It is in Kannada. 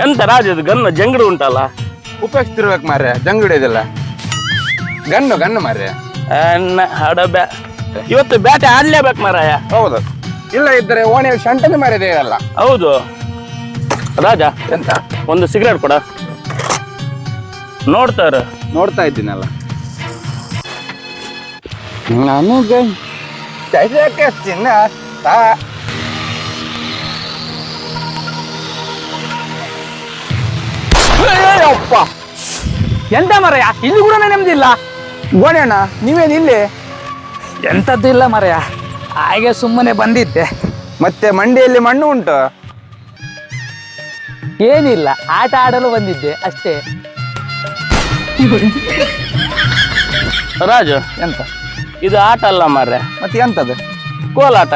ಎಂತ ರಾಜ ಇದು ಗನ್ನು ಜಂಗಡು ಉಂಟಲ್ಲ. ಉಪಯೋಗಿಸ್ತಿರ್ಬೇಕು ಮಾರ್ರೆ, ಜಂಗ್ ಹಿಡಿಯೋದಿಲ್ಲ. ಗನ್ನು ಗನ್ನು ಮಾರ್ರೆ. ಇವತ್ತು ಬ್ಯಾಟೆ ಆಡ್ಲೇಬೇಕು ಮಾರಾಯ. ಹೌದು, ಇಲ್ಲ ಇದ್ರೆ ಓಣಿಯಲ್ಲಿ ಶಂಟನೆ ಮಾರಿದೆ ಇರಲ್ಲ. ಹೌದು ರಾಜ, ಎಂತ ಒಂದು ಸಿಗರೇಟ್ ಕೊಡ. ನೋಡ್ತಾ ಇದ್ದೀನಲ್ಲ ನಾನು ಚಿನ್ನ. ಅಪ್ಪ ಎಂತ ಮರಯ್ಯ, ಇಲ್ಲಿ ಕೂಡ ನೆಮ್ಮದಿಲ್ಲ. ಗೋಣಣ್ಣ ನೀವೇನು ಇಲ್ಲಿ? ಎಂತದ್ದು ಇಲ್ಲ ಮರಯ್ಯ, ಹಾಗೆ ಸುಮ್ಮನೆ ಬಂದಿದ್ದೆ. ಮತ್ತೆ ಮಂಡಿಯಲ್ಲಿ ಮಣ್ಣು ಉಂಟು? ಏನಿಲ್ಲ, ಆಟ ಆಡಲು ಬಂದಿದ್ದೆ ಅಷ್ಟೇ. ರಾಜು, ಎಂತ ಇದು ಆಟ ಅಲ್ಲ ಮಾರ್ರೆ, ಮತ್ತೆ ಎಂತದು? ಕೋಲಾಟ.